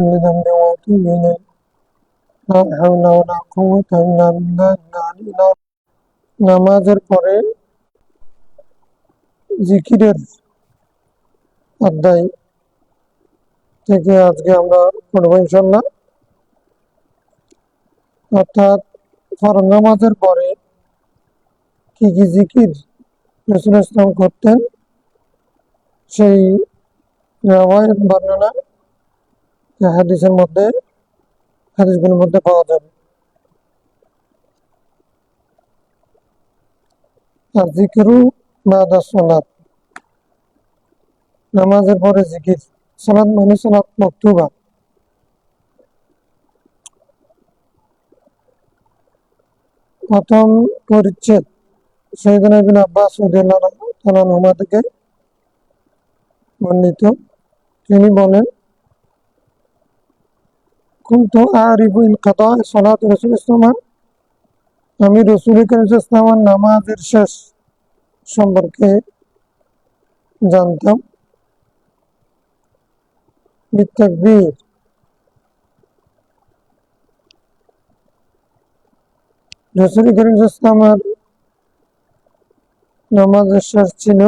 لذنب وأتوب إليه لا حول ولا قوة إلا بالله العلي العظيم নামাজের পরে জিকিরের অধ্যায় থেকে আজকে আমরা পড়ব ইনশাআল্লাহ। অর্থাৎ ফরজ নামাজের পরে কি কি জিকির রাসূল ইসলাম করতেন সেই রিওয়ায়াত বর্ণনা হাদিসগুলোর মধ্যে পাওয়া যাবে। আর জিকিরু বাদা সালাত, নামাজের পরে জিকির। সালাত মানে সালাত মাকতুবা। প্রথম পরিচ্ছেদ সাইয়েদনা ইবনে আব্বাস রাদিয়াল্লাহু তাআলা আনহুমা থেকে বর্ণিত। তিনি বলেন, কুনতু আরিফু ইনকিতা সালাত রাসূল ইসলাম, আমি রাসূল করিম সাল্লাল্লাহু আলাইহি ওয়াসাল্লামের নামাজের শেষ সম্পর্কে জানতাম। বিতাকবীর, রাসূল করিম সাল্লাল্লাহু আলাইহি ওয়াসাল্লামের নামাজের শেষ ছিল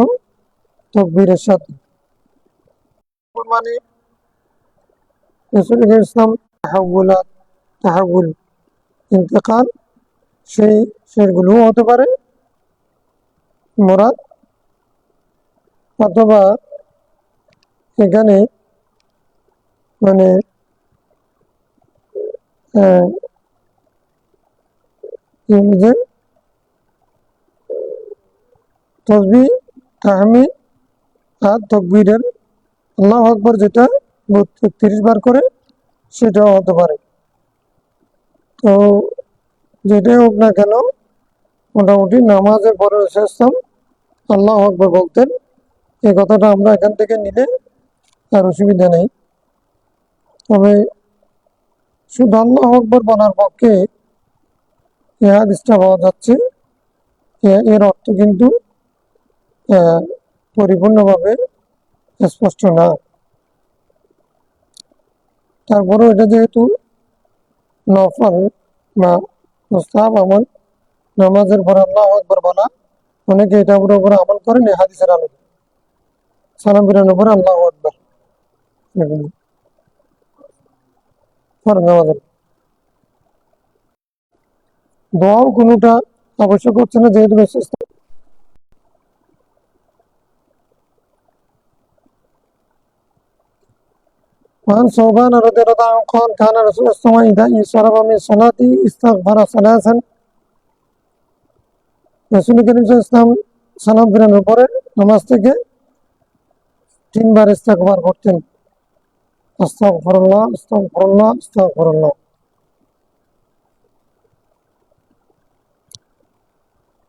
তাকবীরের সাথে। মানে রাসূল করিম সাল্লাল্লাহু আলাইহি ওয়াসাল্লাম তাহাউল ইন্তেকাল, সেগুলো হতে পারে মুরাদ, অথবা এখানে মানে যে তাসবিহ তাহমিদ আর তাকবীরের আল্লাহু আকবার যেটা ৩৩ বার করে সেটাও হতে পারে। তো যেটাই হোক না কেন, মোটামুটি নামাজের পরে শেষম আল্লাহু আকবার বলতেন। এই কথাটা আমরা এখান থেকে নিলে আর অসুবিধা নেই। তবে শুধু আল্লাহু আকবার বলার পক্ষে এই হাদিসটা পাওয়া যাচ্ছে, এর অর্থ কিন্তু পরিপূর্ণভাবে স্পষ্ট না। তারপরেও এটা যেহেতু নফল বা মুস্তাহাব আমল, নামাজের পর আল্লাহু আকবার বলা, অনেকে এটার উপরে আমল করেন এই হাদিসের আলোকে। সালাম ফিরানোর পরে আল্লাহু আকবার, ফরজ নামাজের দোয়াও কোনোটা আবশ্যক হচ্ছে না, যেহেতু وعن ثوبان رضي الله عنه قال كان رسول الله صلى الله عليه وسلم إذا انصرف من صلاته استغفر ثلاثا, রাসূল করিম সাল্লাল্লাহু আলাইহি ওয়াসাল্লাম সালাম ফিরানোর পরে নামাজ থেকে 3 বার ইস্তিগফার করতেন। আস্তাগফিরুল্লাহ আস্তাগফিরুল্লাহ আস্তাগফিরুল্লাহ।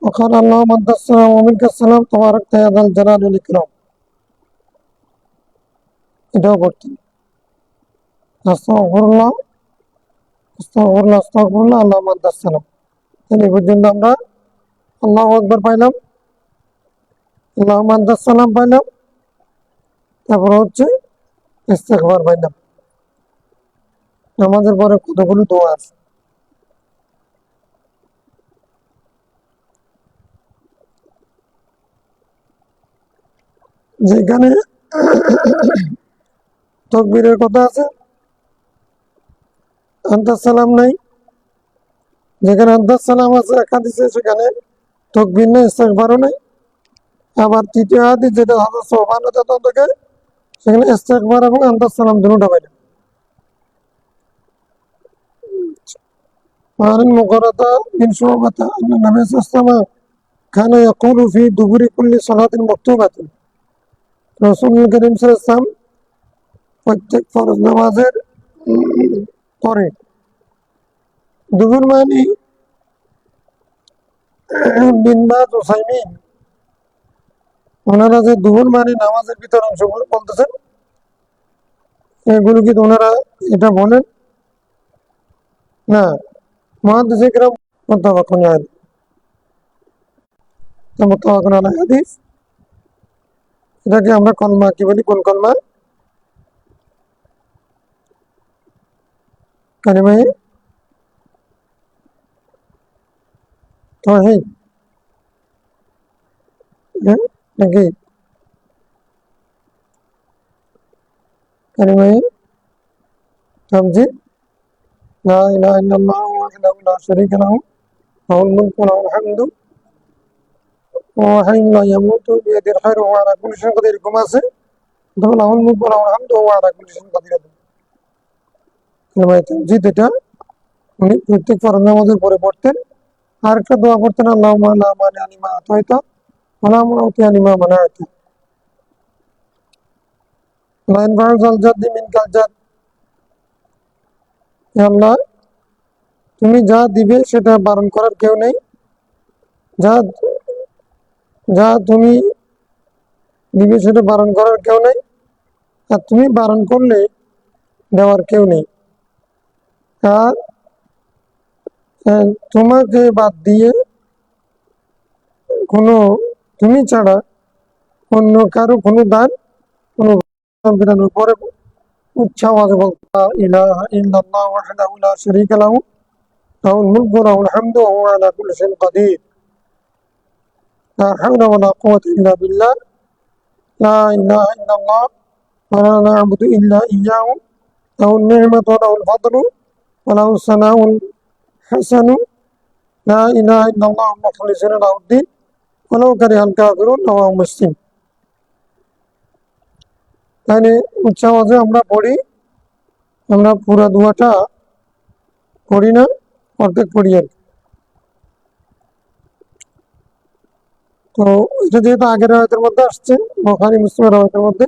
وقال اللهم أنت السلام ومنك السلام تباركت يا ذا الجلال والإكرام, এটাও করতেন। আস্তাগফিরুল্লাহ আস্তাগফিরুল্লাহ আস্তাগফিরুল্লাহ আল্লাহুম্মা আনতাস সালাম। এই পর্যন্ত আমরা আল্লাহু আকবার পাইলাম, আল্লাহুম্মা আনতাস সালাম পাইলাম, তারপর হচ্ছে ইস্তিগফার পাইলাম। নামাজের পরে কতগুলো দোয়া আছে। যেখানে তাকবীরের কথা আছে আনতাস সালাম নাই, যেখানে আনতাস সালাম আছে এক হাদিসে সেখানে তাকবীর নেই, ইস্তিগফারও নেই। আবার তৃতীয় হাদিস যেটা হযরত সুবহান রাদিয়াল্লাহু থেকে, সেখানে ইস্তিগফার এবং আনতাস সালাম দুটোটা পাইলাম। وعن المغيرة بن شعبة أن النبي صلى الله عليه وسلم كان يقول في دبر كل صلاة مكتوبة, রাসূল করিম সাল্লাল্লাহু আলাইহি ওয়াসাল্লাম প্রত্যেক ফরজ নামাজের পরে, দুবুর মানে বিন বাজ উসাইমিন, ওনারা যে দুবুর মানে নামাজের ভিতর অংশগুলো বলতেছেন, এগুলো কি ওনারা এটা বলেন না? মুহাদ্দিসে কেরাম মুত্তাফাকুন আলাইহি, মুত্তাফাকুন আলাইহি হাদিস। এটাকে আমরা কলমা কি বলি? কোন কলমা? কালিমায়ে তাওহীদ, নাকি কালিমায়ে তামজিদ, লা ইলাহা ইল্লাল্লাহু ওয়াহদাহু লা শারীকা লাহু লাহুল মুলকু ওয়া লাহুল হামদু ওয়া হুয়া হাইয়্যুন লা ইয়ামুতু বিয়াদিহিল খায়রু ওয়া হুয়া আলা কুল্লি শাইইন কাদির, এরকম আছে। তবে লাহুল মুলকু ওয়া লাহুল হামদু ওয়া হুয়া আলা কুল্লি শাইইন কাদির। কালিমায়ে তামজিদ এটা উনি প্রত্যেক ফরজ নামাজের পরে পড়তেন। আর একটা দোয়া পড়তেন, আল্লাহুম্মা লা মানিআ লিমা আতাইতা ওয়া লা মুতিআ লিমা মানা'তা ওয়া লা ইয়ানফা'ু যাল জাদ্দি মিনকাল জাদ। হে আল্লাহ, তুমি যা দিবে সেটা বারণ করার কেউ নেই, যা যা তুমি দিবে সেটা বারণ করার কেউ নেই, আর তুমি বারণ করলে দেওয়ার কেউ নেই। আর তোমাকে বাদ দিয়ে কোনো, তুমি ছাড়া অন্য কারো কোনো দান, কোনো বিধানের উপরে উচ্চ আওয়াজে বলতে লা ইলাহা ইল্লাল্লাহু ওয়াহদাহু লা শারীকা লাহু লাহুল মুলকু ওয়া লাহুল হামদু ওয়া হুয়া আলা কুল্লি শাইইন কাদির। লা হাওলা ওয়া লা কুওয়াতা ইল্লা বিল্লাহ। লা ইলাহা ইল্লাল্লাহ ওয়া লা না'বুদু ইল্লা ইয়্যাহু লাহুন নি'মাতু ওয়া লাহুল ফাদলু ওয়া লাহুস সানাউল হাসানু। লা ইলাহা ইল্লাল্লাহ মুখলিসিনা লাহুদ্দিন ওয়ালাউ কারিহাল কাফিরুন। রাওয়াহু মুসলিম। তাহলে উচ্চ আওয়াজে আমরা পড়ি, আমরা পুরা দোয়াটা পড়ি না, অর্ধেক পড়ি আর কি। তো এটা যেহেতু আগের রায়তের মধ্যে আসছে, বুখারী মুসলিমের রায়তের মধ্যে,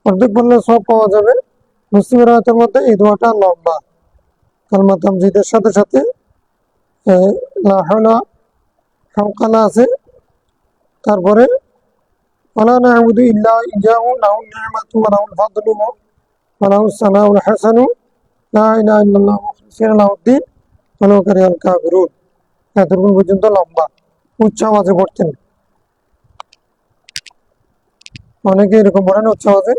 অর্ধেক বললে সব পাওয়া যাবে। মুসলিমের রায়তের মধ্যে এই দোয়াটা লম্বা, কালমা তামজিদের সাথে সাথে লা হাওলা হাওকালা আছে, তারপরে ওয়ালা না'বুদু ইল্লা ইয়্যাহু লাহুন নি'মাতু ওয়া লাহুল ফাদলু ওয়া লাহুস সানাউল হাসানু। লা ইলাহা ইল্লাল্লাহ মুখলিসিনা লাহুদ্দিন ওয়ালাউ কারিহাল কাফিরুন। এতক্ষণ পর্যন্ত লম্বা উচ্চ আওয়াজে পড়তেন। অনেকে এরকম পড়েন উচ্চ আওয়াজে।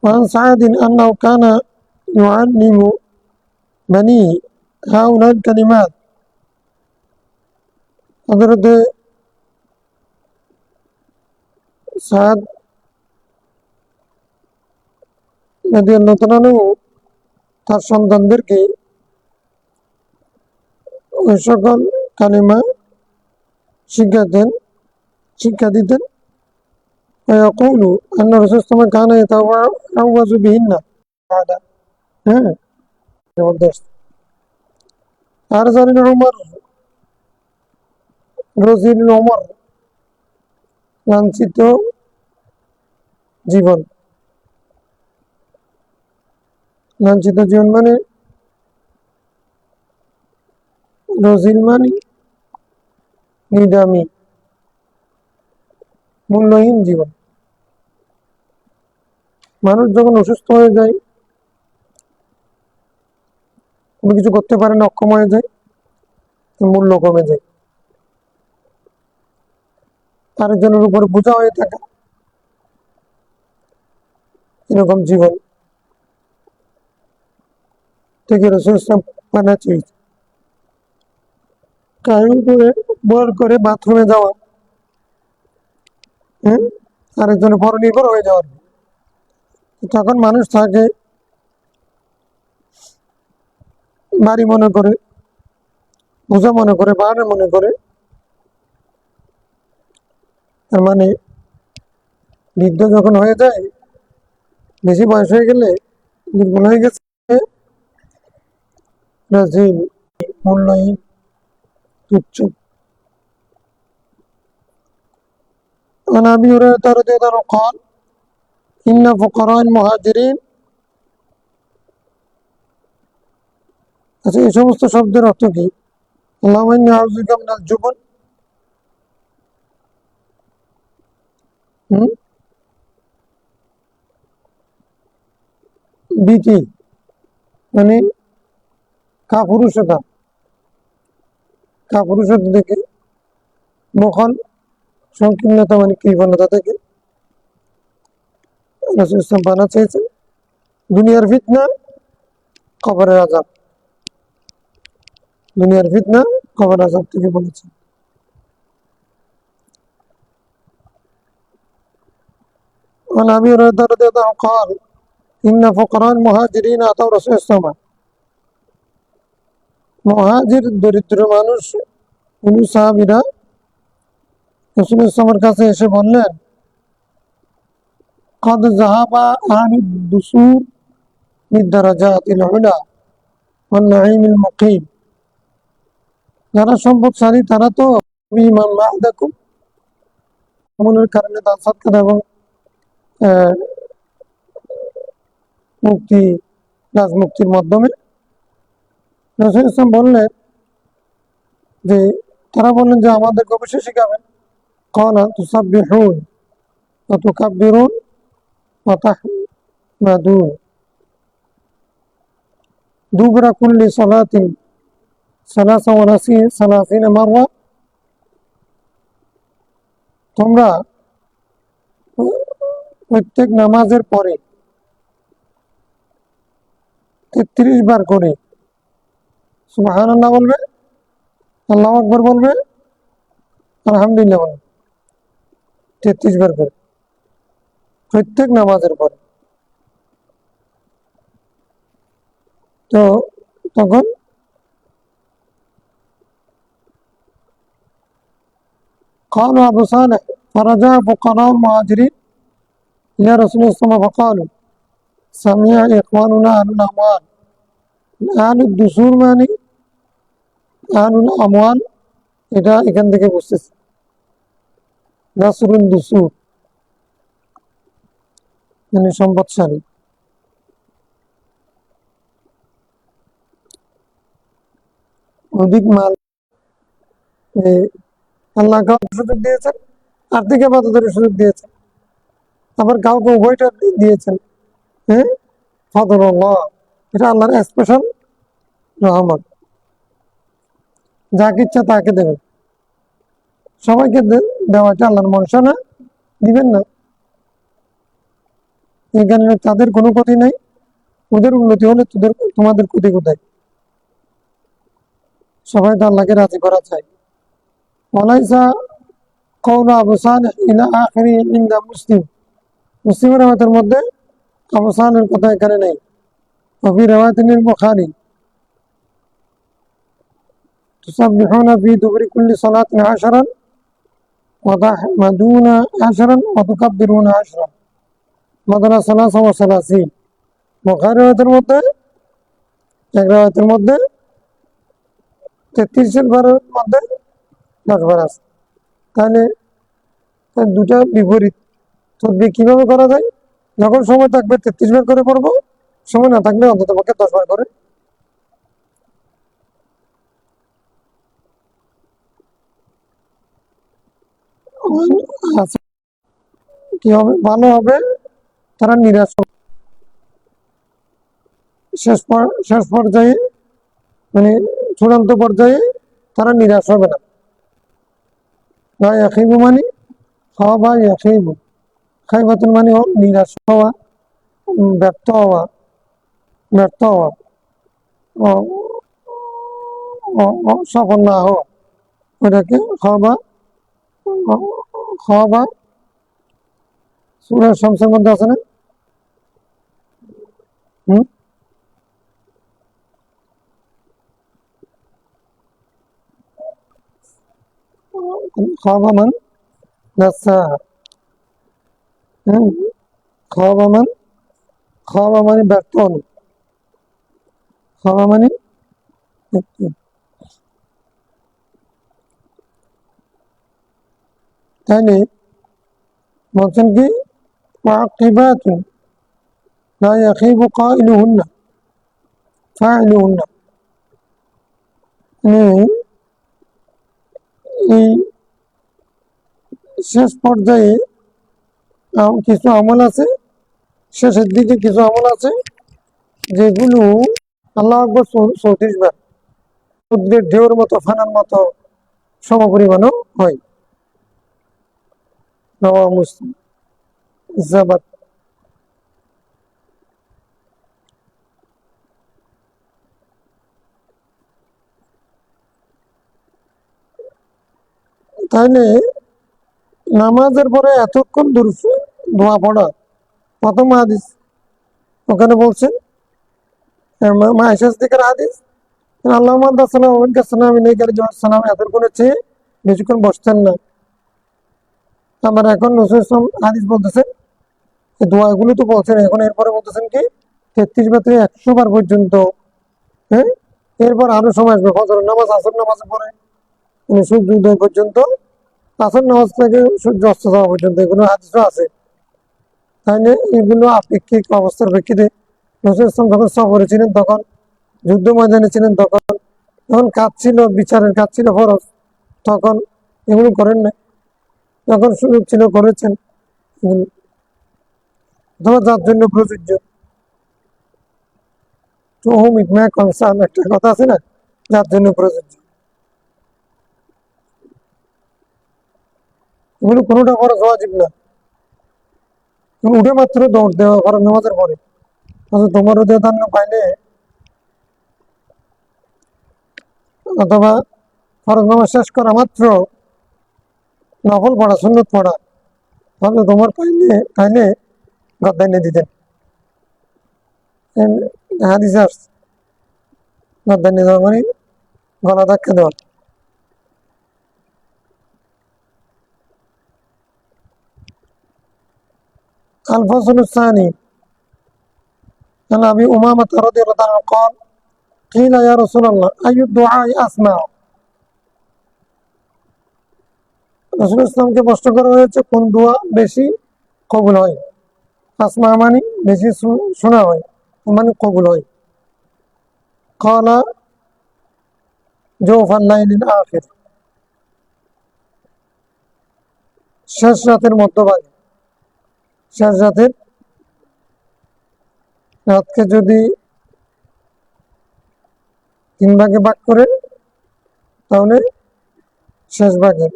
وعن سعد أنه كان يعلم بنيه هؤلاء الكلمات। হযরত সাদ রাদিয়াল্লাহু তাআলা আনহু তার সন্তানদেরকে ওই সকল কালিমা শিক্ষা দিতেন। ويقول أن الرسول صلى الله عليه وسلم كان يتعوذ بهن। হ্যাঁ, জবরদস্ত। আর জানেন ওমর রজিল ওমর লাঞ্ছিত জীবন, লাঞ্ছিত জীবন মানে রজিল মানে নিদামি, মূল্যহীন জীবন। মানুষ যখন অসুস্থ হয়ে যায়, কোনো কিছু করতে পারে না, অক্ষম হয়ে যায়, মূল্য কমে যায়, আরেকজনের উপর বোঝা হয়ে থাকে, এরকম জীবন থেকে রাসূল সাল্লাল্লাহু আলাইহি ওয়াসাল্লাম মানা চেয়েছে। কারোর উপরে ভর করে বাথরুমে যাওয়া, হ্যাঁ, আরেকজনের পর নির্ভর হয়ে যাওয়ার। তখন মানুষ তাকে বাড়ি মনে করে, বোঝা মনে করে, বাহানা মনে করে। তার মানে বৃদ্ধ যখন হয়ে যায়, বেশি বয়স হয়ে গেলে, দুর্বল হয়ে গেছে, রাজিল, মূল্যহীন, তুচ্ছ। عن أبي هريرة رضي الله عنه قال إن فقراء المهاجرين। আচ্ছা, এই সমস্ত শব্দের অর্থ কি? আল্লাহুম্মা ইন্নী আউযু বিকা মিনাল জুবন, বিকি মানে কাপুরুষতা, কাপুরুষত্ব থেকে, বখল, সংকীর্ণতা মানে কৃপণতা থেকে রাসূল ইসলাম বানা চেয়েছেন। দুনিয়ার ফিতনা, কবরের আযাব, দুনিয়ার ফিতনা কবরের আযাব থেকে বলেছেন। وعن أبي هريرة رضي الله عنه قال إن فقراء المهاجرين أتوا رسول الله মহাজির দরিদ্র মানুষ সাহাবীরা রাসূল ইসলামের কাছে এসে বললেন, قد ذهب أهل الدثور بالدرجات العلى والنعيم المقيم। যারা সম্পদশালী তারা তো বিমান মাহদাকুম আমলের কারণে দান সৎকার এবং মুক্তি, রাজমুক্তির মাধ্যমে। রাসূল ইসলাম বললেন যে, তারা বললেন যে আমাদেরকে অবশ্যই শিখাবেন। ক্বালা তুসাব্বিহুন ওয়া তুকাব্বিরুন ওয়া তাহমাদুন দুবরা কুল্লি সালাতিন সালাসিনা মাররা। তোমরা প্রত্যেক নামাজের পরে 33 বার করে সুবহানাল্লাহ বলবে, আল্লাহু আকবার বলবে, আলহামদুলিল্লাহ বলবে, 33 বার করে প্রত্যেক নামাজের পরে। তো তখন قال أبو صالح فرجع فقراء المهاجرين إلى رسول الله صلى الله عليه وسلم فقالوا سمع إخواننا أهل الأموال। أهل الدثور মানে আহলুল আমওয়াল, এটা এখান থেকে বুঝতেছি, নাসরুল দুসুর মানে সম্পদশালী। অধিক মাল, আল্লাহ কাউকে সুযোগ দিয়েছেন, আর্থিক আপাততের সুযোগ দিয়েছেন, আবার কাউকে উভয়টা দিয়েছেন। হ্যাঁ, ফাদলুল্লাহ, এটা আল্লাহর স্পেশাল রহমত। যাকে ইচ্ছা তাকে দেবেন, সবাইকে দেওয়াটা আল্লাহর মনসা না, দিবেন না। এখানে তাদের কোনো ক্ষতি নাই, ওদের উন্নতি হলে তোমাদের ক্ষতি কোথায়? সবাই তো আল্লাহকে রাজি করা চাই। ওয়ালাইসা কওলু আবু সালেহ ইলা আখিরি ইনদা মুসলিম। মুসলিমের রাওয়াতের মধ্যে আবু সালেহের কথা এখানে নেই। ওয়া রাওয়াতিন বুখারী তুসাব্বিহুনা ফি দুবরি কুল্লি সালাতিন 10 ওয়া তাহমাদুনা 10 ওয়া তুকাব্বিরুনা 10 মাদানা সালাসা ওয়া সালাসিন। বুখারী রাওয়াতের মধ্যে, এক রাওয়াতের মধ্যে 33 বারের মধ্যে 10 বার আছে। তাহলে দুটা বিপরীত। তদবির কিভাবে করা যায়? যখন সময় থাকবে 33 বার করে পড়বো, সময় না থাকলে অন্তত পক্ষে 10 বার করে। কি হবে? ভালো হবে, তারা নিরাশ হবে। শেষ পর্যায়ে মানে চূড়ান্ত পর্যায়ে তারা নিরাশ হবে না। ইয়াখিবু মানে খাওয়া, ইয়াখিবু খাইবাতুন মানে নিরাশ হওয়া, ব্যর্থ হওয়া, সফল না হওয়া, ওটাকে খাওয়া। সূরা শামসের মধ্যে আছে না? খাওয়া মান দাসাহা। খাওয়া মানে ব্যর্থ হল, খাওয়া মানে তাহলে বলছেন কি ওয়াকিবাতুন লা ইয়াখিবু কাইলুহুন্না ফাইলুহুন্না। এই শেষ পর্যায়ে কিছু আমল আছে, শেষের দিকে কিছু আমল আছে যেগুলো আল্লাহু আকবার 34 বার সমুদ্রের ঢেউর মতো, ফানার মতো সমপরিমাণও হয়। রাওয়াহু মুসলিম। জাবাত। তাহলে নামাজের পরে এতক্ষণ দোয়া পড়া, প্রথম হাদিস ওখানে বলছেন মায়েশা সিদ্দিকার হাদিস, আল্লাহুম্মা আনতা সালাম ওয়া মিনকা সালাম ওয়া ইলাইকাল সালাম, এতক্ষণের চেয়ে বেশিক্ষণ বসতেন না। আবার এখন রাসূল সাল্লাল্লাহু আলাইহি ওয়াসাল্লাম হাদিস বলতেছেন, এই দোয়াগুলো তো বলছেন, এখন এরপরে বলতেছেন কি 33 বার থেকে 100 বার পর্যন্ত। হ্যাঁ, এরপর আরো সময় আসবে, ফজরের নামাজ, আসর নামাজের পরে সূর্য উদয় পর্যন্ত, আসর নামাজ থেকে সূর্য অস্ত যাওয়া পর্যন্ত, এগুলো হাদিসও আছে। তাহলে এগুলো আপেক্ষিক অবস্থার প্রেক্ষিতে রাসূল ইসলাম যখন সফরে ছিলেন, তখন যুদ্ধ ময়দানে ছিলেন, তখন কাজ ছিল, বিচারের কাজ ছিল ফরজ, তখন এগুলো করেন না। যখন সুযোগ ছিল করেছেন, অথবা যার জন্য প্রযোজ্য। টু হোম ইট মে কনসার্ন, একটা কথা আছে না, যার জন্য প্রযোজ্য। এগুলো কোনোটা ফরজ ওয়াজিব না, উঠে মাত্র দৌড় দেওয়া ফরজ নামাজের পরে। তোমার উদয় পাইলে অথবা ফরজ নামাজ শেষ করা মাত্র নফল পড়া, সুন্নত পড়া, তাহলে তোমার পাইলে গদ্দায় নিয়ে দিতেন। হাদিসে আসছে গদ্দায় নিয়ে দেওয়া মানে গলা ধাক্কা দেওয়া। الفصل الثاني عن أبي أمامة رضي الله عنه قال قيل يا رسول الله أي الدعاء أسمع। রাসূল ইসলামকে প্রশ্ন করা হয়েছে কোন দোয়া বেশি কবুল হয়। আসমা মানে বেশি শোনা হয়, মানে কবুল হয়। ক্বালা জওফাল লাইলিল আখির, শেষ রাতের মধ্যভাগে। শেষ রাতকে যদি 3 ভাগে ভাগ করে, তাহলে শেষ ভাগে।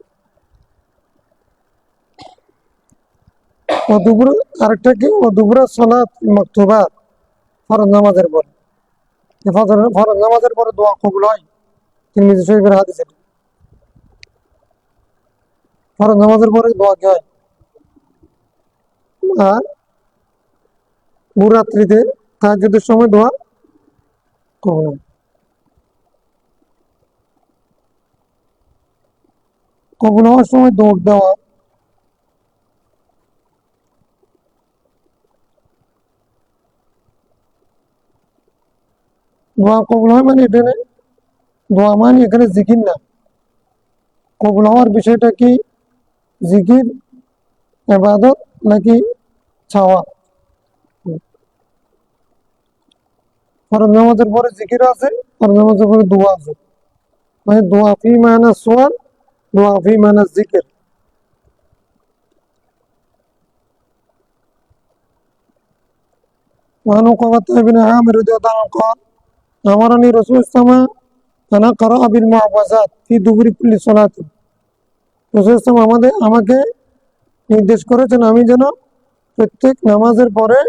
আরেকটা কি দুবুরা সালাত মাকতুবাত, ফরজ নামাজের পরে। ফরজ নামাজের পরে দোয়া কবুল হয়, তিরমিজি শরীফের হাদিস। ফরজ নামাজের পরে দোয়া কি হয়? আর ভোররাত্রিতে তাহাজ্জুদের সময় দোয়া কবুল হয়। কবুল হওয়ার সময় দৌড় দেওয়া, দোয়া কবুল হয় মানে এখানে দোয়া মানে এখানে জিকির না। কবুল হওয়ার বিষয়টা কি জিকির, ইবাদত নাকি চাওয়া? ফরজ নামাজের পরে জিকির আছে, ফরজ নামাজের পরে দোয়া আছে, মানে দোয়া ফি মানা সুয়াল, দোয়া ফি মানা জিকির। وعن عقبة بن عامر رضي الله عنه قال أمرني رسول الله أن أقرأ بالمعوذات في دبر كل صلاة। রাসূল আমাকে নির্দেশ করেছেন আমি যেন প্রত্যেক নামাজের পরে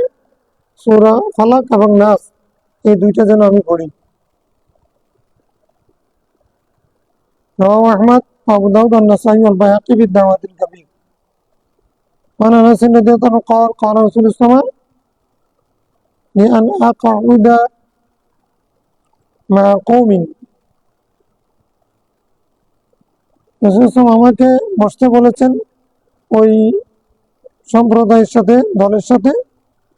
সূরা ফালাক এবং নাস, এই দুইটা যেন আমি পড়ি। রাওয়াহু আহমদ, আবু দাউদ, আন-নাসাই ওয়াল বাইহাকি ফি দাওয়াতিল কাবীর। وعن أنس رضي الله عنه قال قال رسول الله لأن أقعد مع قوم। রাসূল আমাকে বসতে বলেছেন ওই সম্প্রদায়ের সাথে, দলের সাথে,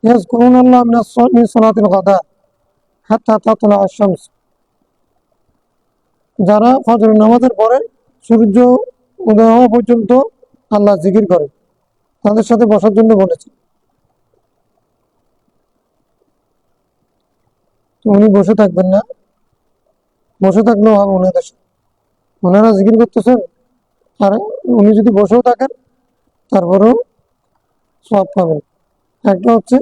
ইয়াজকুরুনাল্লাহ মিন সালাতিল গাদা হাত্তা তাতলা আশ-শামস, যারা ফজর নামাজের পরে সূর্য উদয় হওয়া পর্যন্ত আল্লাহ জিকির করে, তাদের সাথে বসার জন্য বলেছে। উনি বসে থাকবেন না, বসে থাকলেও হবে ওনাদের সাথে, ওনারা জিকির করতেছেন, আর উনি যদি বসেও থাকেন তারপরেও সওয়াব পাবেন। একটা হচ্ছে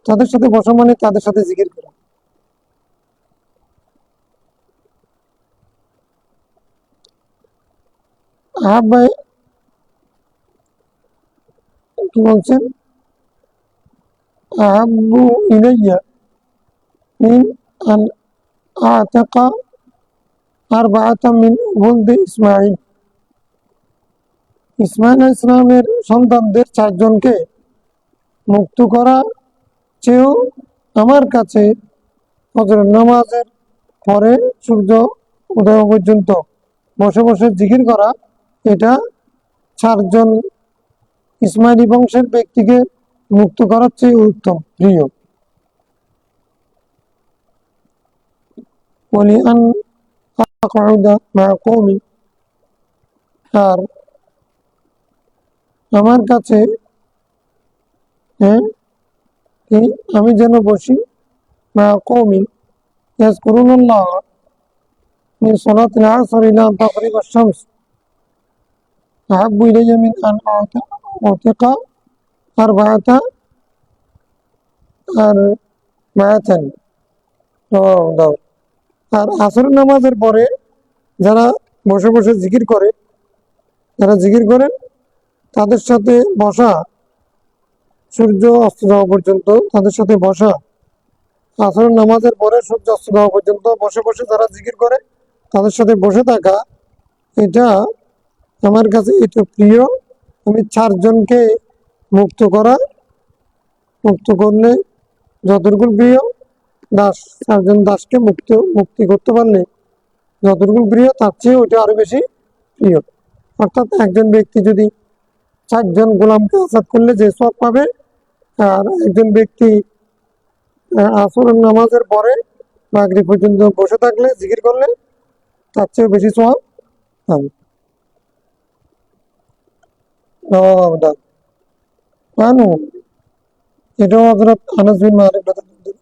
তাদের সাথে বসা মানে তাদের সাথে জিকির করা। আহাব্বা কি বলছেন, আহাব্বু ইলাইয়া মিন আন আতাকা আরবাআতা মিন ওয়ালদি ইসমাঈল। ইসমাঈল আলাইহিস সালামের সন্তানদের 4 জনকে মুক্ত করা চেয়েও আমার কাছে ফজরের নামাজের পরে সূর্য উদয় পর্যন্ত বসে বসে জিকির করা, এটা 4 জন ইসমাইলি বংশের ব্যক্তিকে মুক্ত করার চেয়ে উত্তম, প্রিয়। বলি আন আকুদা মা কওমি, আর আমার কাছে হ্যাঁ আমি যেন বসি মা কওমি ইয়াজকুরুনাল্লাহ মিন সালাতিল আসর ইলা তাগরিব আশ-শামস আহাব্বু ইলাইয়া মিন আন আ'তিকা আরবাআতা আরবাআতান। আর আসরের নামাজের পরে যারা বসে বসে জিকির করে, যারা জিকির করেন তাদের সাথে বসা সূর্য অস্ত যাওয়া পর্যন্ত, তাদের সাথে বসা আসরের নামাজের পরে সূর্য অস্ত যাওয়া পর্যন্ত বসে বসে যারা জিকির করে তাদের সাথে বসে থাকা, এটা আমার কাছে এটা প্রিয়। আমি 4 জনকে মুক্ত করলে যতটুকু প্রিয়, 4 জন দাসকে মুক্তি করতে পারলে যতটুকু প্রিয় তার চেয়ে ওইটা আরো বেশি প্রিয়। অর্থাৎ একজন ব্যক্তি যদি 4 জন গোলামকে আজাদ করলে যে সওয়াব পাবে, আর একজন ব্যক্তি আসরের নামাজের পরে মাগরিব পর্যন্ত বসে থাকলে জিকির করলে তার চেয়ে বেশি সওয়াব পাবে। এটাও হযরত আনাস বিন মালিক রাদিয়াল্লাহু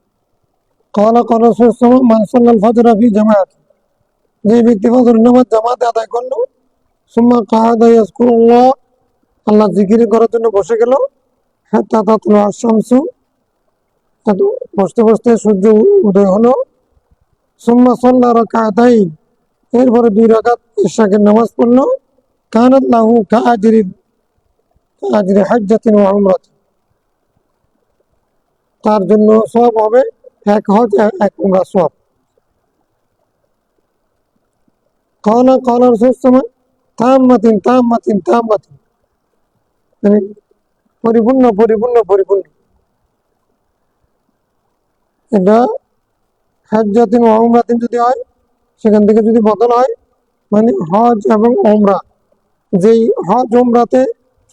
قال رسول الله صلى الله عليه وسلم من صلى الفجر في جماعة, যে ব্যক্তি ফজরের নামাজ জামাতে আদায় করলো, সুম্মা কাআদা ইয়াজকুরুল্লাহ, আল্লাহ জিকির করার জন্য বসে গেল, হাত্তা তাতলুআ আশ-শামসু, বসতে বসতে সূর্য উদয় হলো, সুম্মা সাল্লা রাকাতাইন, এরপরে 2 রাকাত ইশাকের নামাজ পড়লো, কানাত লাহু কাআজরি হাজ্জাতিন ওয়া উমরাতিন, তার জন্য সওয়াব হবে 1 হজ 1 উমরা সওয়াব। قال رسول الله তাম্মাতিন তাম্মাতিন তাম্মাতিন, মানে পরিপূর্ণ পরিপূর্ণ পরিপূর্ণ। এটা হাজ্জাতিন ওয়া উমরাতিন যদি হয়, সেখান থেকে যদি বদল হয়, মানে হজ এবং উমরা, যেই হজ উমরাতে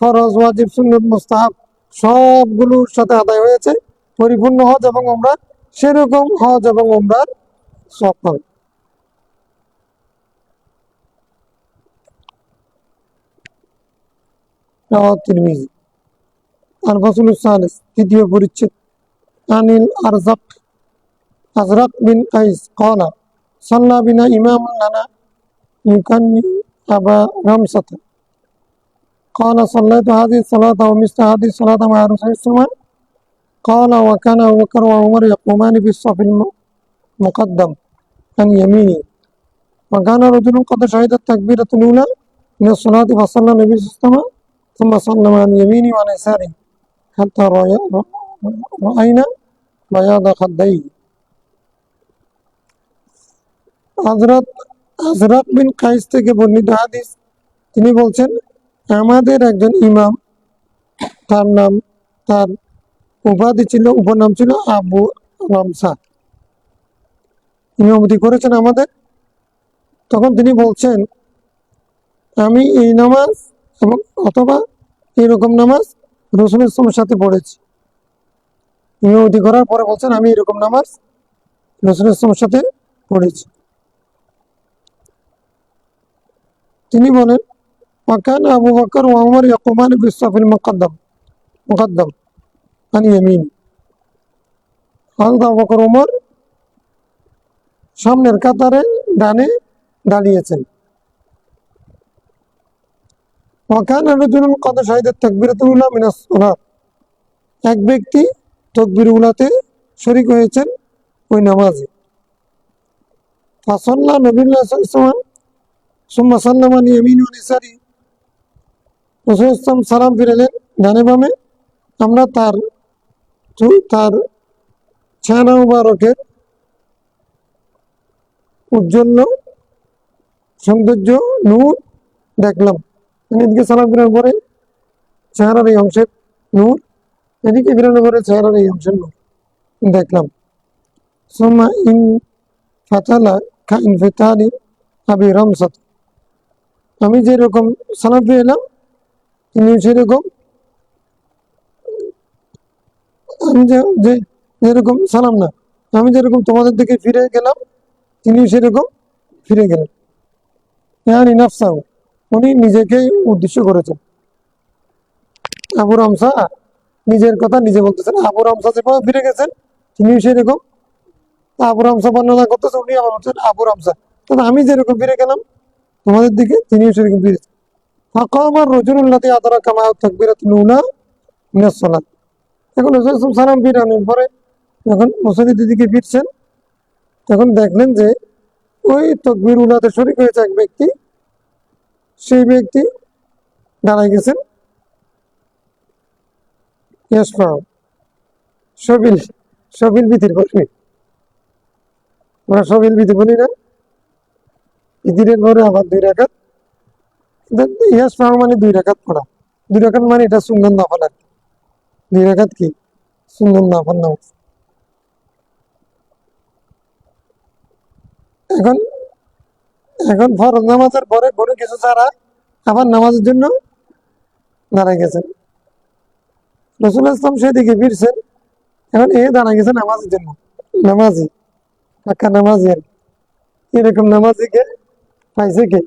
ফরজ ওয়াজিব সুন্নাত মুস্তাহাব সবগুলোর সাথে আদায় হয়েছে, পরিপূর্ণ হজ এবং উমরা, সেরকম হজ এবং উমরার সওয়াব পাবে। তিরমিজি। আর ফাসলুস সালিস, 3য় পরিচ্ছেদ। আনিল আজরাক বিন কাইস ক্বালা সাল্লা বিনা ইমামুন লানা ইউকান্নি আবা রামসাতা قال صليت هذه الصلاة ومثل هذه الصلاة مع رسول الله. قال وكان أبو بكر وعمر يقومان بالصف المقدم عن يمينه, وكان رجل قد شهد التكبيرة الأولى من الصلاة فصلى النبي صلى الله عليه وسلم ثم سلم عن يمينه وعن يساره حتى رأينا بياض خديه. হযরত আজরাক বিন কাইস থেকে বর্ণিত হাদিস, তিনি বলছেন, আমাদের একজন ইমাম, তার উপনাম ছিল আবু রামসা, ইমামতি করেছেন আমাদের। তখন তিনি বলছেন, আমি এই নামাজ এবং অথবা এরকম নামাজ রাসূলের সাথে পড়েছি। ইমামতি করার পরে বলছেন, আমি এরকম নামাজ রাসূলের সাথে পড়েছি। তিনি বলেন, وكان أبو بكر وعمر يقومان بالصف المقدم عن يمينه, হযরত আবু বকর ওমর সামনের কাতারে ডানে দাঁড়িয়েছেন। وكان رجل قد شهد التكبيرة الأولى من الصلاة, এক ব্যক্তি তাকবীর উলাতে শরীক হয়েছেন ওই নামাজে। فصلى النبي صلى الله عليه وسلم ثم سلم عن يمينه وعن يساره রাসূল ইসলাম সালাম ফিরালেন ডানে বামে। আমরা তার ছানা মুবারকের উজ্জ্বল সৌন্দর্য নূর দেখলাম। মানে এদিকে সালাম ফিরানোর পরে চেহারার এই অংশের নূর, এদিকে ফিরানোর পরে চেহারার এই অংশের নূর দেখলাম। সুম্মা ইন ফাতালা কা ইনফিতালি আবি রামসাত, আমি যেরকম সালাম ফিরালাম তিনি সেরকম, আমি যেরকম সালাম না, আমি যেরকম তোমাদের দিকে ফিরে গেলাম তিনি সেরকম ফিরে গেলেন। ইয়ানি নাফসাহু, উনি নিজেকেই উদ্দেশ্য করেছেন। আবু রামসা নিজের কথা নিজে বলতেছেন, আবু রামসা যেভাবে ফিরে গেছেন তিনিও সেরকম। আবু রামসা বর্ণনা করতেছে, উনি আবার বলছেন আবু রামসা, তবে আমি যেরকম ফিরে গেলাম তোমাদের দিকে তিনিও সেরকম ফিরেছেন। ফাকামার রজুলুল্লাযী আদরাকা মা তাকবীরাতুল উলা মিনাস সালাত, এখন রাসূল সাল্লাল্লাহু আলাইহি ওয়াসাল্লাম ফিরানোর পরে যখন মুসল্লিদের দিকে ফিরছেন তখন দেখলেন যে ওই তাকবীর উলাতে শরীক হয়েছে এক ব্যক্তি, সেই ব্যক্তি দাঁড়ায় গেছেন ইয়াসফাউ, সবিল সবিল বিতির করবে। আমরা সবিল বিতি বলি না, ইদিরের পরে আবার 2 রাকাত, ইয়াসফাউ মানে 2 রাকাত পড়া, 2 রাকাত মানে এটা সুন্নাত নফল আর কি। 2 রাকাত কি সুন্নাত নফল নামাজ। এখন এখন ফরজ নামাজের পরে কোনো কিছু ছাড়া আবার নামাজের জন্য দাঁড়ায় গেছেন। রাসূল ইসলাম সেদিকে ফিরছেন, এখন এ দাঁড়ায় গেছে নামাজের জন্য। নামাজি পাক্কা নামাজি আর কি। এরকম নামাজিকে পাইছে কে?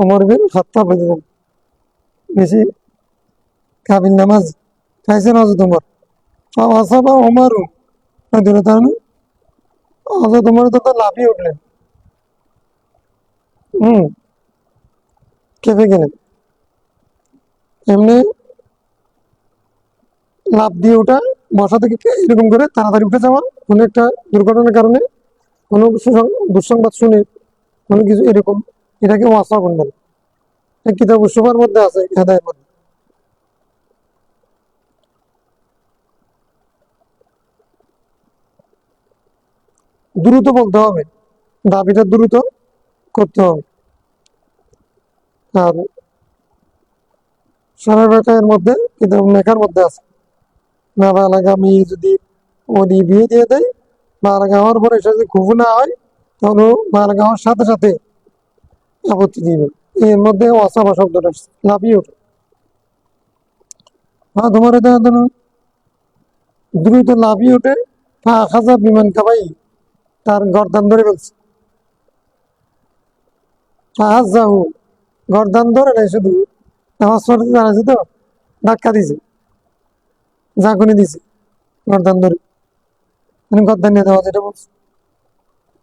ওমর বিন খাত্তাব রাদিয়াল্লাহু আনহু, বেশি কাবিল নামাজ পাইছেন হযরত ওমর। ফাওয়াসাবা ওমরু রাদিয়াল্লাহু আনহু, হযরত ওমর তো লাফিয়ে উঠলেন, কেঁপে গেলেন। এমনি লাফ দিয়ে ওঠা, বসা থেকে এরকম করে তাড়াতাড়ি উঠে যাওয়া, কোনো একটা দুর্ঘটনার কারণে, কোনো দুঃসংবাদ শুনে কোনো কিছু এরকম, এটাকে ওয়াসা বলবেন। কিতাব সুফার মধ্যে আছে, হেদায়ের মধ্যে। দ্রুত বলতে হবে, দাবিটা দ্রুত করতে হবে। আর সারা এর মধ্যে কিতাব লেখার মধ্যে আছে, না বালাগা মেয়ে যদি ওদি বিয়ে দিয়ে দেয়, বালাগা হওয়ার পরে সে যদি খুব না হয় তাহলে বালাগা হওয়ার সাথে সাথে আপত্তি দিবে। এর মধ্যে অসাবা শব্দটা লাফিয়ে ওঠে। তোমার দ্রুত লাফিয়ে ওঠে, খাজা বিমান কাবাই, তার গর্দান ধরে ফেলছে। গর্দান ধরে নাই, শুধু নামাজ পড়তে দাঁড়াচ্ছে তো ধাক্কা দিছে, ঝাঁকুনি দিছে গর্দান ধরে, মানে গর্দান নিয়ে দেওয়া যেটা বলছে।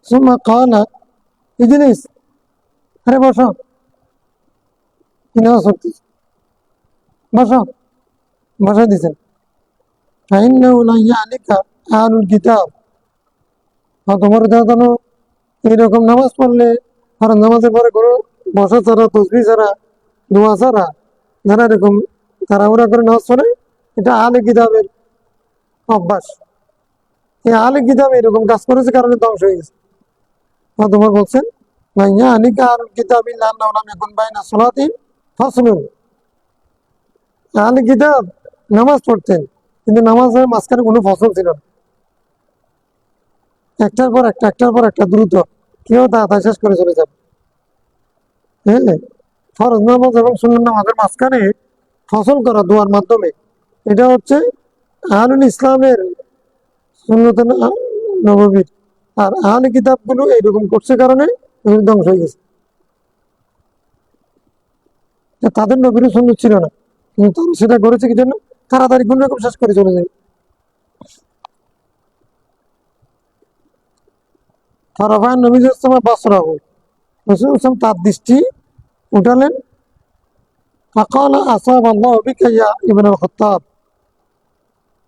সুম্মা ক্বালা ইজলিস, আরে বসো, কি নামাজ পড়তেছে, বসো, বসাই দিছেন। ফাইন্নাহু লা ইয়ালিকা আহলুল কিতাব, তোমার জানো এইরকম নামাজ পড়লে, আর নামাজের পরে কোনো বসা ছাড়া, তসবিহ ছাড়া, দোয়া ছাড়া যারা এরকম তাড়াহুড়া করে নামাজ পড়ে, এটা আহলে কিতাবের অভ্যাস। এই আহলে কিতাব এরকম কাজ করেছে কারণে ধ্বংস হয়ে গেছে। তোমার বলছেন ভাইয়া আলিকা আহলুল কিতাব ইল্লা আন্নাহু লাম ইয়াকুন বাইনা সালাতি ফাসলুন, আহলে কিতাব নামাজ পড়তেন কিন্তু নামাজের মাঝখানে কোনো ফসল ছিল না, একটার পর একটা, একটার পর একটা দ্রুত কেউ তাড়াতাড়ি শেষ করে চলে যাবে। হ্যাঁ, ফরজ নামাজ এবং সুন্নাত নামাজের মাঝখানে ফসল করা দোয়ার মাধ্যমে, এটা হচ্ছে আহলুল ইসলামের সুন্নত নববীর। আর আহলে কিতাবগুলো এইরকম করছে কারণে ধ্বংস হয়ে গেছে। তাদের নবীর সুন্নত ছিল না, কিন্তু তারা সেটা করেছে কি জন্য? তাড়াতাড়ি কোন রকম শেষ করে চলে যায়। ফারাফান নবী সাল্লাল্লাহু বাসরাহু, রাসূল সাল্লাল্লাহু তার দৃষ্টি উঠালেন। ফাকালা আসাবাল্লাহু বিকা ইয়া ইবনুল খাত্তাব,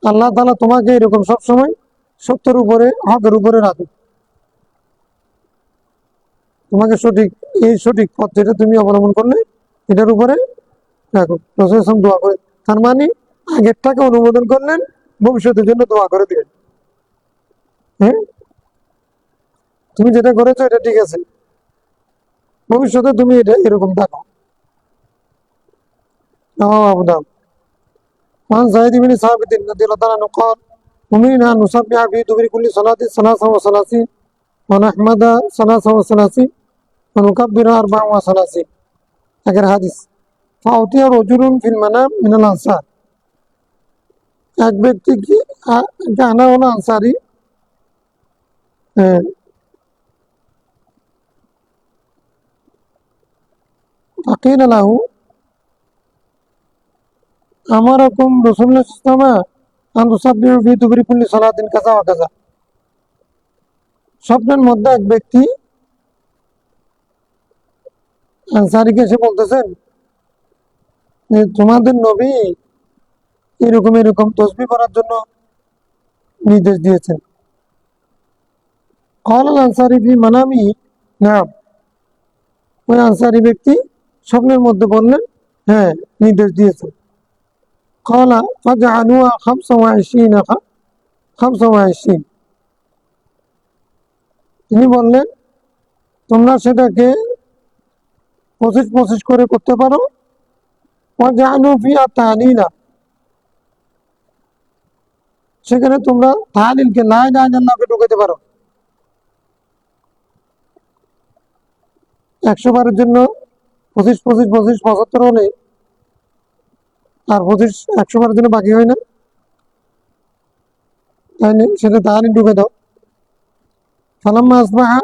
আল্লাহ তাআলা তোমাকে এরকম সবসময় সত্যের উপরে, হকের উপরে রাখে, তোমাকে সঠিক, এই সঠিক পথ যেটা তুমি অবলম্বন করলে এটার উপরে দেখো রাসূল সাল্লাল্লাহু আলাইহি ওয়াসাল্লাম দোয়া করে, তার মানে আগেরটাকে অনুমোদন করলেন, ভবিষ্যতের জন্য দোয়া করে দিলেন। হ্যাঁ, তুমি যেটা করেছো এটা ঠিক আছে, ভবিষ্যতে তুমি এটা এরকম থাকো। আবু দাউদ وعن زيد بن ثابت رضي الله عنه قال أمرنا أن نسبح في دبر كل صلاة 33 ونحمد 33 ونكبر 34 আগের হাদিস। ফাউতিয়া রজুলুন ফিল মানাম মিনাল আনসার, এক ব্যক্তি কি আনা হলো আনসারি, ফাকিল লাহু আমারাকুম রাসূলুল্লাহ সাল্লাল্লাহু আলাইহি ওয়াসাল্লাম আন তুসাব্বিহু ফি দুবরি কুল্লি সালাতিন কাযা ওয়া কাযা। স্বপ্নের মধ্যে এক ব্যক্তি আনসারীকে এসে বলতেছেন যে তোমাদের নবী এরকম এরকম তসবিহ করার জন্য নির্দেশ দিয়েছেন। ক্বাল আল আনসারী ফি মানামি নাম, ওই আনসারী ব্যক্তি স্বপ্নের মধ্যে বললেন হ্যাঁ নির্দেশ দিয়েছেন। ক্বালা ফাজআলুহা 25 তিনি বললেন তোমরা সেটাকে 25 করে করতে পারো। ওয়াজআলু ফিহা তাহলিলা, সেখানে তোমরা তাহলিলকে লা ইলাহা ইল্লাল্লাহকে ঢুকাতে পারো। 100 বারের জন্য 25 25 25 75 হলে আর 25 100 বারের জন্য বাকি হয় না, তাই সেটা তাহলিল ঢুকে দাও। ফালাম্মা আসবাহা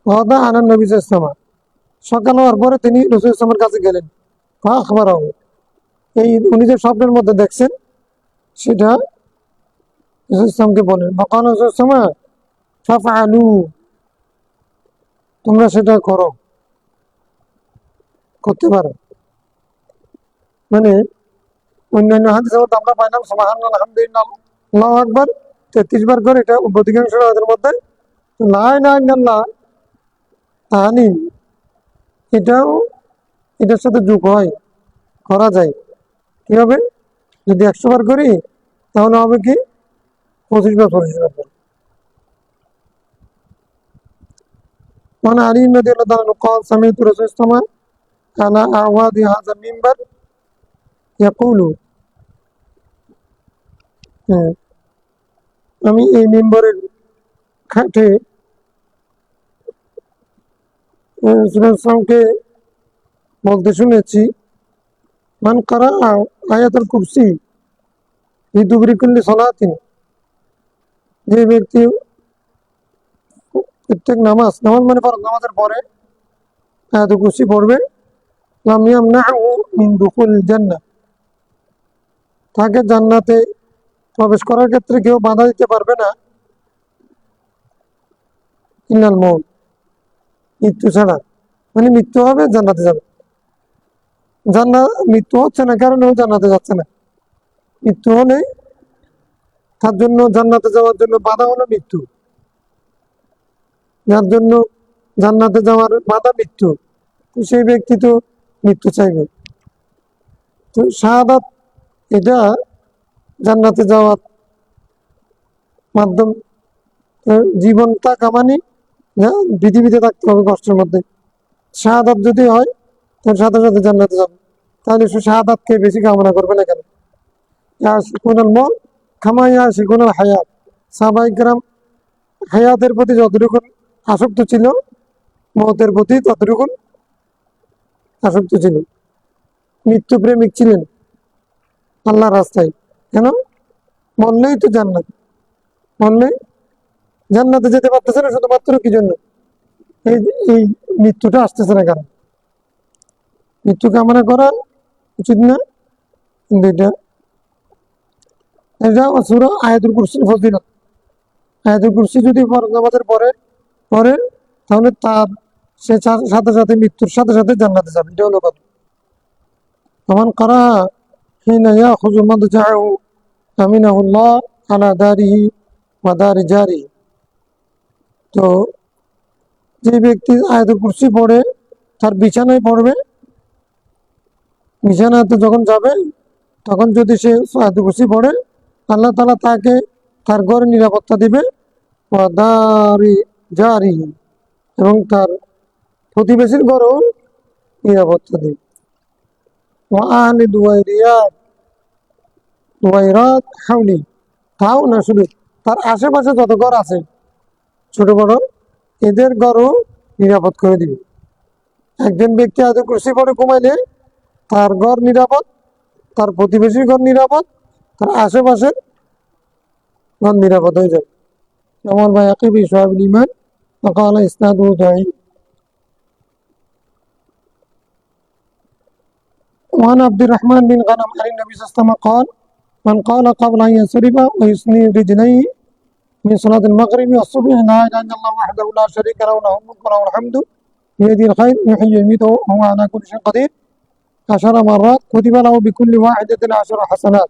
ওয়াদা আনান নবী সাল্লাল্লাহু আলাইহি ওয়াসাল্লাম, সকাল হওয়ার পরে তিনি রাসূল সাল্লাল্লাহু আলাইহি ওয়াসাল্লামের কাছে গেলেন। ফাখবারাহু, এই উনি যে স্বপ্নের মধ্যে দেখছেন সেটা রাসূল সাল্লাল্লাহু আলাইহি ওয়াসাল্লামকে বলেন। ফাকাল রাসূল সাল্লাল্লাহু আলাইহি ওয়াসাল্লাম ফাফআলু, তোমরা সেটা করো, করতে পারো। মানে অন্যান্য হাদিসের মধ্যে আমরা পাইলাম সুবহানাল্লাহ আলহামদুলিল্লাহ আল্লাহু আকবার 33 বার করে, এটা অধিকাংশ হাদিসের মধ্যে লা ইলাহা ইল্লাল্লাহ তাহলিল এটাও এটার সাথে যোগ হয়, করা যায়। কিভাবে? যদি 100 বার করি তাহলে হবে কি 25 বার 25 বার করে। মানে আলী রাদিয়াল্লাহু তাআলা قال سمعت رسول الله على أعواد هذا المنبر يقول, আমি এই মিম্বরের খাটে রাসূলুল্লাহকে বলতে শুনেছি মান কারা আয়াতুল কুরসি ফি দুবরি কুল্লি সালাতিন, যে ব্যক্তি প্রত্যেক নামাজ মানে ফরজ নামাজের পরে আয়াতুল কুরসি পড়বে, লাম ইয়ামনাহু মিন দুখুলিল জান্নাহ, তাকে জান্নাতে প্রবেশ করার ক্ষেত্রে কেউ বাধা দিতে পারবে না, ইল্লাল মউত, মৃত্যু ছাড়া। মানে মৃত্যু হবে জান্নাতে যাবে, মৃত্যু হচ্ছে না কারণ ও জান্নাতে যাচ্ছে না। মৃত্যু হলে তার জন্য জান্নাতে যাওয়ার জন্য বাধা হলো মৃত্যু, যার জন্য জান্নাতে যাওয়ার বাধা মৃত্যু, তো সেই ব্যক্তি তো মৃত্যু চাইবে। তো শাহাদাত এটা জান্নাতে যাওয়ার মাধ্যম। জীবনটা কামানি পৃথিবীতে থাকতে হবে কষ্টের মধ্যে, শাহাদাত যদি হয় তার সাথে সাথে জান্নাতে যাবে। তাহলে সে শাহাদাতকে বেশি কামনা করবে না কেন? ইয়াশিকুনাল মউত কামা ইয়াশিকুনাল হায়াত, সাহাবায়ে কেরাম হায়াতের প্রতি যতটুকু আসক্ত ছিল মওতের প্রতি ততটুকু আসক্ত ছিল। মৃত্যু প্রেমিক ছিলেন আল্লাহর রাস্তায়। কেন? মরলেই তো জান্নাত, মরলে জান্নাতে যেতে পারতেছে না শুধুমাত্র কি জন্য? এই এই মৃত্যুটা আসতেছে না কারণ। মৃত্যু কামনা করা উচিত না, কিন্তু এটা সূরা আয়াতুল কুরসির ফজিলত। আয়াতুল কুরসি যদি ফরজ নামাজের পরে পড়ে তাহলে তার সে সাথে সাথে মৃত্যুর সাথে সাথে জান্নাতে যাবে, এটা হলো কথা। মান কারা হিনা ইয়াখুযু মাদজাহু আমিনাহুল্লাহ আলা দারিহি ওয়া দারি জারিহি, তো যে ব্যক্তি আয়াতুল কুরসি পড়ে তার বিছানায় পড়বে বিছানাতে যখন যাবে তখন যদি সে আয়াতুল কুরসি পড়ে, আল্লাহ তাআলা তাকে তার ঘরে নিরাপত্তা দিবে, ওয়া দারি জারি, এবং তার প্রতিবেশীর ঘরেও নিরাপত্তা দিবে। ওয়া আহলি দুয়াইরিয়াত দুয়াইরাত হাওলি, তাও না শুধু তার আশেপাশে যত ঘর আছে ছোট বড়, এদের ঘরও নিরাপদ করে দিবে। একজন ব্যক্তি আয়াতুল কুরসি পড়ে ঘুমাইলে তার ঘর নিরাপদ, তার প্রতিবেশীর ঘর নিরাপদ, তার আশেপাশের ঘর নিরাপদ হয়ে যাবে। আমার ভাই আকিবি সোহাবুল ইমান وقال إسناده ضعيف। وعن عبد الرحمن بن غنم عن النبي صلى الله عليه وسلم قال: من قال قبل أن ينصرف ويثني رجليه من صلاة المغرب والصبح: لا إله إلا الله وحده لا شريك له له الملك وله الحمد بيده الخير يحيي ويميت وهو على كل شيء قدير 10 مرات كتب له بكل واحدة 10 حسنات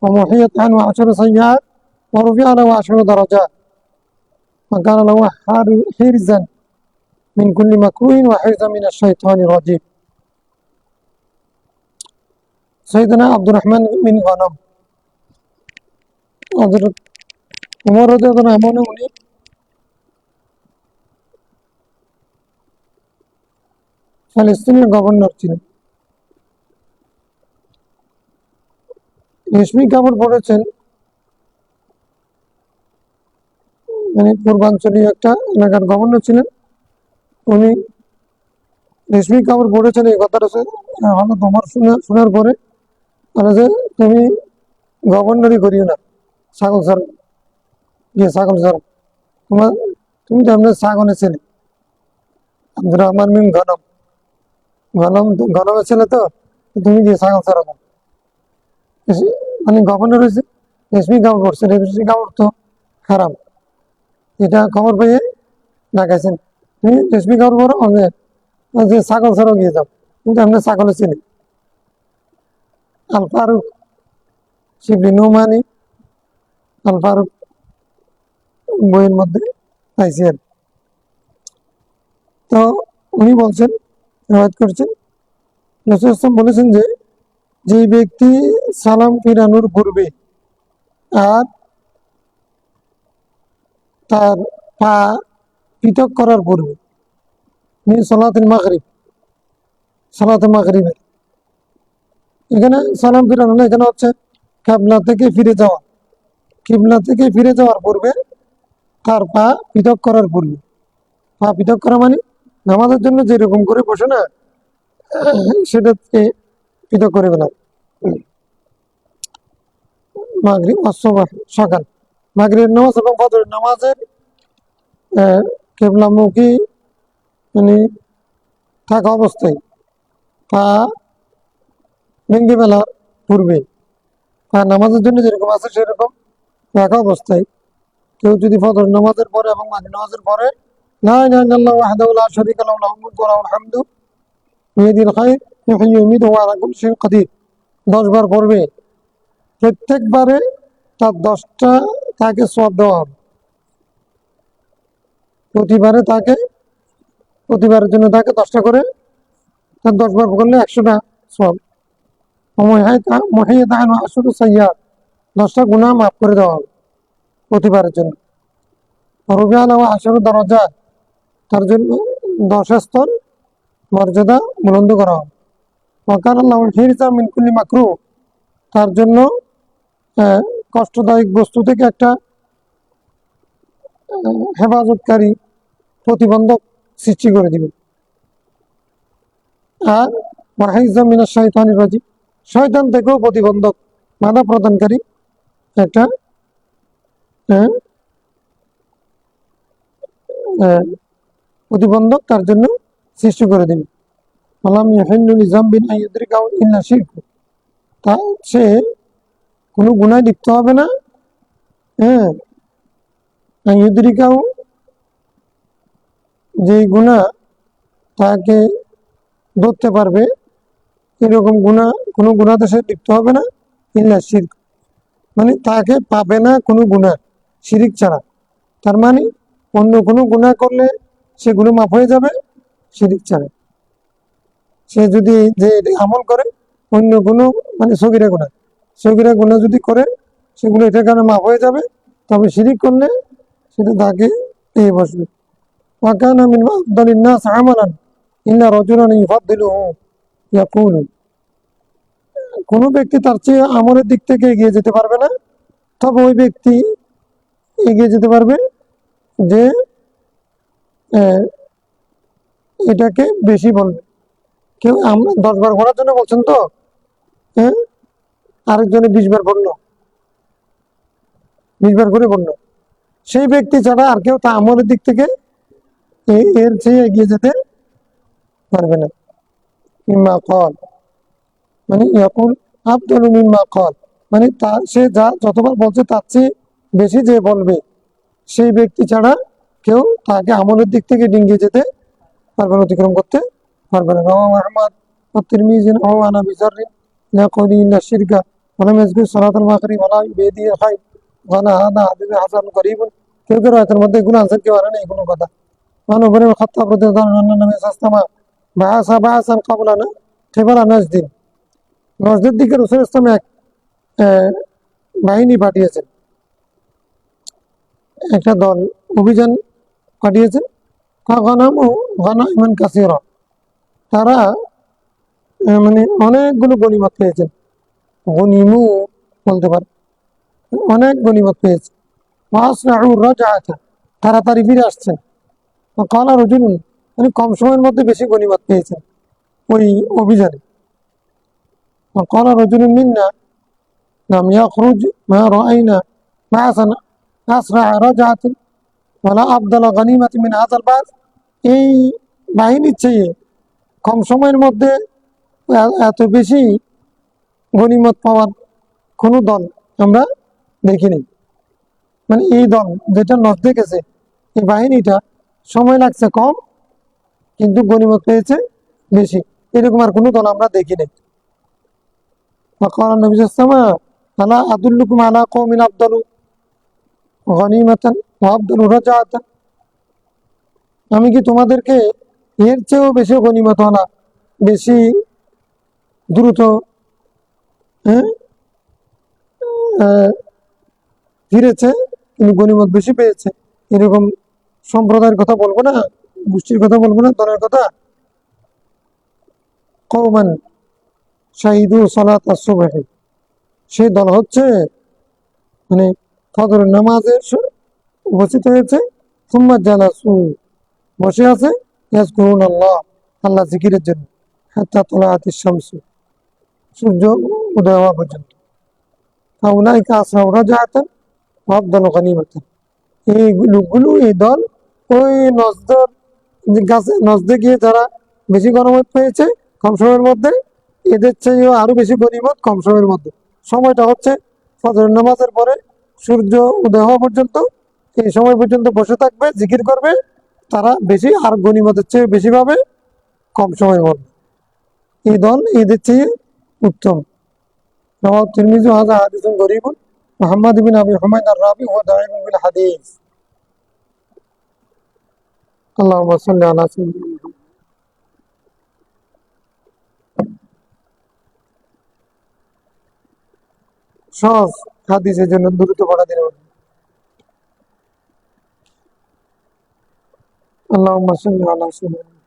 ومحيت عنه 10 سيئات ورفع له 10 درجات وكان له حرزا من كل مكروه وحرزا من الشيطان الرجيم। سيدنا عبد الرحمن بن غنم হযরত ওমর রাদিয়াল্লাহু আনহু উনি ফিলিস্তিনের গভর্নর ছিলেন। রেশমি কাপড় পরেছেন, মানে পূর্বাঞ্চলীয় একটা এলাকার গভর্নর ছিলেন। উনি রেশমি কাপড় পরেছেন, এই কথাটা হলো তোমার শোনার পরে যে তুমি গভর্নরই করিও না, ছাগল স্যার ছাগল স্যার তুমি তো আপনার ছাগলের ছেলে, আব্দুর রহমান বিন গনম গনমের ছেলে, তো তুমি গিয়ে ছাগল স্যার, মানে গভর্নর হয়েছে, রেশমি কাপড় পড়ছে, রেশমি কাপড় তো খারাপ, এটা খবর পেয়ে ডাকাইছেন, তুমি রেশমি কাপড় পরো, যে ছাগল ছাড়াও গিয়ে যাও, কিন্তু আপনার ছাগলের ছেলে। আল ফারুক শিবলি নোমানি আল ফারুক বইয়ের মধ্যে পাইছি আর। তো উনি বলছেন, রেওয়ায়াত করছেন, রাসূল সাল্লাল্লাহু আলাইহি ওয়াসাল্লাম বলেছেন যে ব্যক্তি সালাম ফিরানোর পূর্বে আর তার পা পৃথক করার পূর্বে সালাতুল মাগরিব, সালাতুল মাগরিবের এখানে সালাম ফিরানো না, এখানে হচ্ছে কিবলা থেকে ফিরে যাওয়া, কিবলা থেকে ফিরে যাওয়ার পূর্বে তার পা পৃথক করার পূর্বে, পা পৃথক করা মানে নামাজের জন্য যেরকম করে বসে না, সেটাকে পৃথক করে ফেলা। মাগরিব অসবাহ সকাল, মাগরিবের নামাজ এবং ফজরের নামাজের কিবলামুখী মানে থাকা অবস্থায় পা ভেঙে ফেলার পূর্বে, পা নামাজের জন্য যেরকম আছে সেরকম রাখা অবস্থায় কেউ যদি ফজর নামাজের পরে এবং মাগরিব নামাজের পরে লা ইলাহা ইল্লাল্লাহু ওয়াহদাহু লা শারীকা লাহু লাহুল মুলকু ওয়া লাহুল হামদু বিয়াদিল খায়র ইউহয়ি ওয়া ইউমীতু ওয়া হুয়া আলা কুল্লি শাইইন কাদির 10 বার পড়বে, প্রত্যেকবারে তার 10টা তাকে সওয়াব দেওয়া হবে, প্রতিবারের জন্য তাকে 10টা করে, তার 10 বার করলে 100টা সওয়াব। মুহিয়াত আনহু 10 সাইয়্যাত, 10টা গুনাহ মাফ করে দেওয়া হবে প্রতিবারের জন্য। রুফিআ লাহু 10 দারাজাত, তার জন্য 10 স্তর মর্যাদা বুলন্দ করা হবে। ওয়া কানা লাহু হিরজা মিন কুল্লি মাকরুহ, তার জন্য কষ্টদায়ক বস্তু থেকে একটা হেফাজতকারী প্রতিবন্ধক সৃষ্টি করে দিবে। আর ওয়াহিজা মিনাশ শাইতানির রাজিম, শয়তান থেকেও প্রতিবন্ধক, বাধা প্রদানকারী একটা প্রতিবন্ধক তার জন্য সৃষ্টি করে দিবে। আলাম ইয়াহিল্লু লিযামবিন আন ইউদরিকাহু ইল্লা শিরক, তা সে কোনো গুনায় লিপ্ত হবে না, আন ইউদরিকাহু, যেই গুনাহ তাকে ধরতে পারবে এরকম গুনাহ, কোনো গুনাহতে সে লিপ্ত হবে না, ইল্লা শিরক মানে তাকে পাবে না কোনো গুনাহ শিরিক ছাড়া। তার মানে অন্য কোনো গুনাহ করলে সেগুলো মাফ হয়ে যাবে শিরিক ছাড়া। সে যদি যে আমল করে অন্য কোনো মানে সগীরা গুনাহ যদি করে সেগুলো এটার কারণে মাফ হয়ে যাবে, তবে শিরিক করলে সেটা তাকে পেয়ে বসবে। ওয়াকানা মিন আফদালিন নাস আমালান ইন্না রাজুলান ইউফাদ্দিলুহু ইয়াকুলু, কোনো ব্যক্তি তার চেয়ে আমলের দিক থেকে এগিয়ে যেতে পারবে না, তবে ওই ব্যক্তি এগিয়ে যেতে পারবে যে এটাকে বেশি বলবে। কেউ আমরা 10 বার পড়ার জন্য বলছেন তো, হ্যাঁ, আরেকজনে 20 বার পড়লো, 20 বার করে পড়লো, সেই ব্যক্তি ছাড়া আর কেউ তা আমলের দিক থেকে এর চেয়ে এগিয়ে যেতে পারবে না। মিম্মা কল মানে ইয়াকুল আফদালু মিম্মা কল, মানে সে যা যতবার বলছে তার চেয়ে বেশি যে বলবে সেই ব্যক্তি ছাড়া কেউ তাকে আমলের দিক থেকে ডিঙ্গিয়ে যেতে পারবে না, অতিক্রম করতে পারবে না। রাওয়াহু আহমদ ওয়া তিরমিজি ওয়া আন আবি যার লা কওলি ইন্না শিরকা ওয়া লাম ইয়াযকুর সালাতাল মাগরিব ওয়া লা বিয়াদি খাই ওয়া লা হাদা হাদিস হাসান গরীব। কেউ কেউ রাতের মধ্যে এগুলো আনসার কেউ আনে না, এগুলো কথা মান উপরে খাত্তাব রাদিয়াল্লাহু আনহু নবী সাল্লাল্লাহু বাহাসান কাবলানা কিবালা নাজদিন, নজদের দিকে রাসূল ইসলাম এক বাহিনী পাঠিয়েছেন, একটা দল অভিযান পাঠিয়েছেন। গানাইমান কাসীরা, তারা মানে অনেকগুলো গনিমত পেয়েছেন, গনিমু বলতে পারে, অনেক গনিমত পেয়েছে। ওয়াসরাউ রাজআতা, তাড়াতাড়ি ফিরে আসছেন। কালা রাজুলুন, মানে কম সময়ের মধ্যে বেশি গনিমত পেয়েছেন ওই অভিযানে। কালা রাজুলুন মিন্না লাম ইয়াখরুজ মা রাআইনা বা'সান আসরা রাজআতান ওয়ালা আফদালা গনিমাতি মিন হাযাল বা'স, এই বাহিনীর চেয়ে কম সময়ের মধ্যে এত বেশি গনিমত পাওয়ার কোনো দল আমরা দেখিনি। মানে এই দল যেটা নজদে গেছে, এই বাহিনীটা সময় লাগছে কম কিন্তু গনিমত পেয়েছে বেশি, এরকম আর কোনো দল আমরা দেখিনি। وقال النبي صلى الله عليه وسلم ألا أدلكم على قوم أفضل غنيمة وأفضل رجعة, আমি কি তোমাদেরকে এর চেয়েও বেশি গনিমত ওয়ালা, বেশি দ্রুত ফিরেছে কিন্তু গনিমত বেশি পেয়েছে এরকম সম্প্রদায়ের কথা বলবো না, গোষ্ঠীর কথা বলবো না, দলের কথা। কওমান শাহিদু সালাত আস-সুবহ, সেই দল হচ্ছে মানে ফজরের নামাজে উপস্থিত হয়েছে, সুম্মা জালাসু, বসে আছে, ইয়াজকুরুনাল্লাহ, আল্লাহ জিকিরের জন্য, হাত্তা তালাআতিশ শামসু, সূর্য উদয় হওয়া পর্যন্ত। ফাউলাইকা আসরাউ রাজআতান ওয়া আফদালু গনিমাতান, এই লোকগুলো, এই দল ওই নজদে গিয়ে যারা বেশি গনিমত পেয়েছে কম সময়ের মধ্যে, এদের চেয়েও আরো বেশি গনিমত কম সময়ের মধ্যে। সময়টা হচ্ছে ফজরের নামাজের পরে সূর্য উদয় হওয়া পর্যন্ত, এই সময় পর্যন্ত বসে থাকবে, জিকির করবে, তারা বেশি আর গনিমতের চেয়ে বেশি পাবে কম সময়ের মধ্যে। এই দল এদের চেয়ে উত্তম। রাওয়াহু তিরমিজি ওয়া হাযা হাদিসুন গরীবুন, মুহাম্মদ ইবনে আবি হুমায়দ আর-রাবি ওয়া দাঈফুন বিল হাদিস। আল্লাহুম্মা সাল্লি আলা সাইয়্যিদিনা মুহাম্মদ। সহজ হাদিসের জন্য দ্রুত পড়া দিন। আল্লাহুম্মা সাল্লি আলা সাইয়্যিদিনা